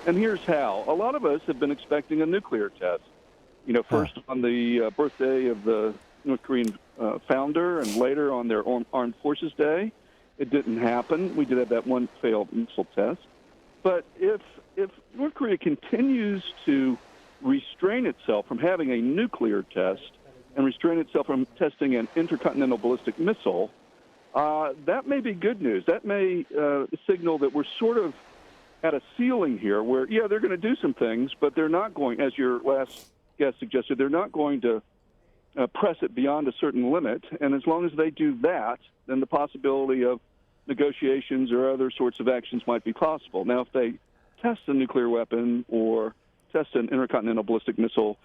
And here's how. A lot of us have been expecting a nuclear test. First on the birthday of the North Korean founder and later on their Armed Forces Day. It didn't happen. We did have that one failed missile test. But if North Korea continues to restrain itself from having a nuclear test and restrain itself from testing an intercontinental ballistic missile, that may be good news. That may signal that we're sort of at a ceiling here where, yeah, they're going to do some things, but they're not going, as your last guest suggested, they're not going to press it beyond a certain limit. And as long as they do that, then the possibility of negotiations or other sorts of actions might be possible. Now, if they test a nuclear weapon or test an intercontinental ballistic missile,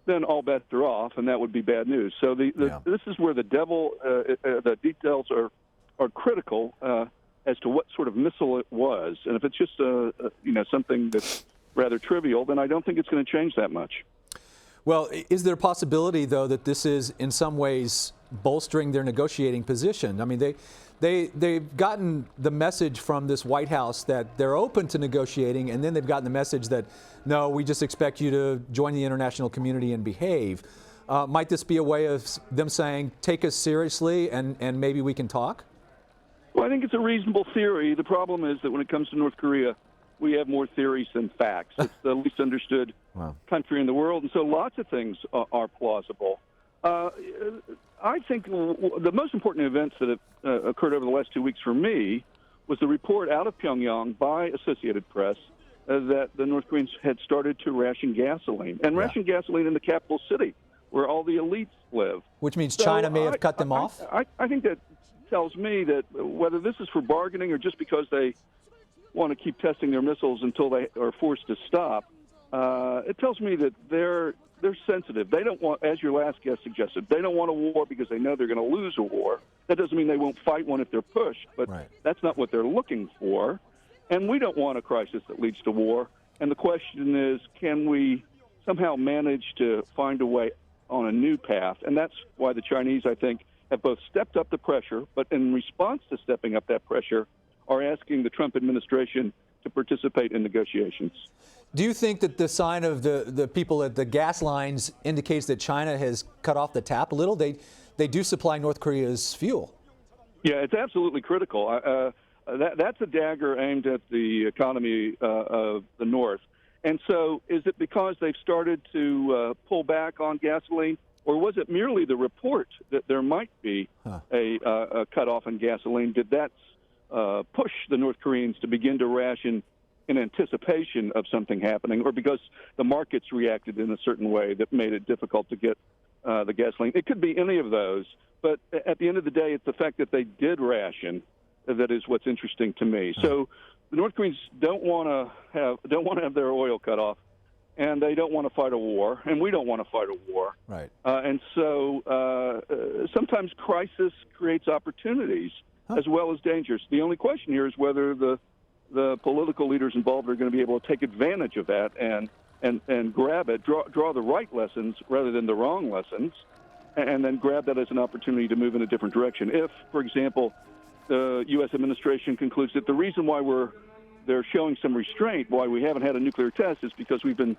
then all bets are off, and that would be bad news. So this is where the the details are critical as to what sort of missile it was. And if it's just something that's rather trivial, then I don't think it's going to change that much. Well, is there a possibility, though, that this is in some ways bolstering their negotiating position? I mean, they've gotten the message from this White House that they're open to negotiating, and then they've gotten the message that, no, we just expect you to join the international community and behave. Might this be a way of them saying, take us seriously and maybe we can talk? Well, I think it's a reasonable theory. The problem is that when it comes to North Korea, we have more theories than facts. It's the least understood country in the world, and so lots of things are plausible. I think the most important events that have occurred over the last 2 weeks for me was the report out of Pyongyang by Associated Press that the North Koreans had started to ration gasoline, and ration gasoline in the capital city where all the elites live. Which means China may have cut them off? I think that tells me that whether this is for bargaining or just because they want to keep testing their missiles until they are forced to stop, it tells me that they're sensitive. They don't want, as your last guest suggested, they don't want a war because they know they're going to lose a war. That doesn't mean they won't fight one if they're pushed, but that's not what they're looking for. And we don't want a crisis that leads to war. And the question is, can we somehow manage to find a way on a new path? And that's why the Chinese, I think, have both stepped up the pressure, but in response to stepping up that pressure, are asking the Trump administration to participate in negotiations. Do you think that the sign of the people at the gas lines indicates that China has cut off the tap a little? They do supply North Korea's fuel. Yeah, it's absolutely critical. That's a dagger aimed at the economy of the North. And so is it because they've started to pull back on gasoline, or was it merely the report that there might be a cutoff in gasoline? Did that push the North Koreans to begin to ration in anticipation of something happening, or because the markets reacted in a certain way that made it difficult to get the gasoline? It could be any of those, but at the end of the day, it's the fact that they did ration that is what's interesting to me. So the North Koreans don't want to have their oil cut off, and they don't want to fight a war, and we don't want to fight a war. Right. And so sometimes crisis creates opportunities as well as dangers. The only question here is whether the political leaders involved are going to be able to take advantage of that and grab it, draw the right lessons rather than the wrong lessons, and then grab that as an opportunity to move in a different direction. If, for example, the U.S. administration concludes that the reason why they're showing some restraint, why we haven't had a nuclear test, is because we've been,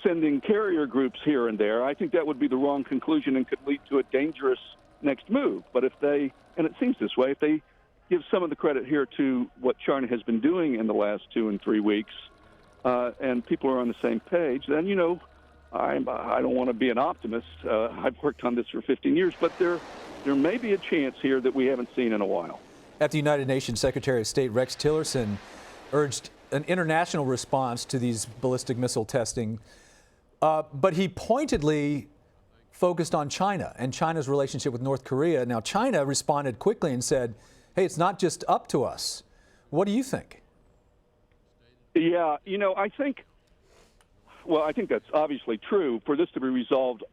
sending carrier groups here and there, I think that would be the wrong conclusion and could lead to a dangerous next move. But if they, and it seems this way, if they give some of the credit here to what China has been doing in the last 2 and 3 weeks, and people are on the same page, then, I don't want to be an optimist. I've worked on this for 15 years, but there may be a chance here that we haven't seen in a while. At the United Nations, Secretary of State Rex Tillerson urged an international response to these ballistic missile testing, but he pointedly focused on China and China's relationship with North Korea. Now, China responded quickly and said, hey, it's not just up to us. What do you think? Yeah, I think that's obviously true. For this to be resolved,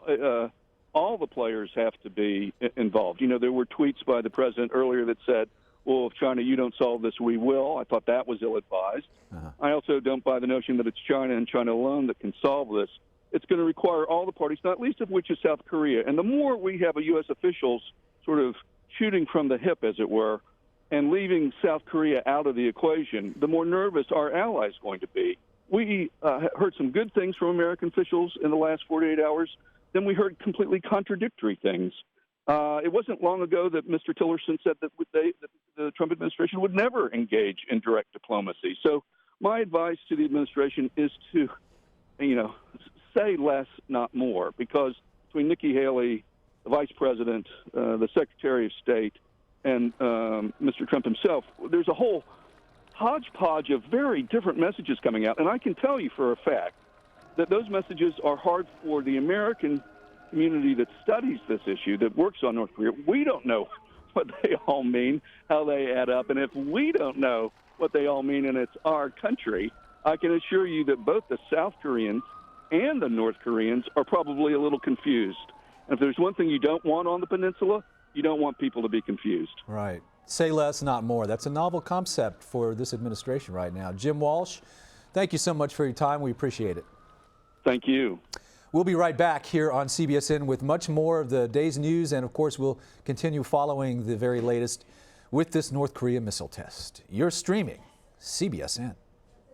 all the players have to be involved. There were tweets by the president earlier that said, well, if China, you don't solve this, we will. I thought that was ill-advised. I also don't buy the notion that it's China and China alone that can solve this. It's going to require all the parties, not least of which is South Korea. And the more we have U.S. officials sort of shooting from the hip, as it were, and leaving South Korea out of the equation, the more nervous our allies going to be. we heard some good things from American officials in the last 48 hours. Then we heard completely contradictory things. It wasn't long ago that Mr. Tillerson said that the Trump administration would never engage in direct diplomacy. So my advice to the administration is to, say less, not more, because between Nikki Haley, the vice president, the secretary of state, and Mr. Trump himself, there's a whole hodgepodge of very different messages coming out. And I can tell you for a fact that those messages are hard for the American community that studies this issue, that works on North Korea. We don't know what they all mean, how they add up. And if we don't know what they all mean and it's our country, I can assure you that both the South Koreans and the North Koreans are probably a little confused. And if there's one thing you don't want on the peninsula, you don't want people to be confused. Right. Say less, not more. That's a novel concept for this administration right now. Jim Walsh, thank you so much for your time. We appreciate it. Thank you. We'll be right back here on CBSN with much more of the day's news, and of course we'll continue following the very latest with this North Korea missile test. You're streaming CBSN.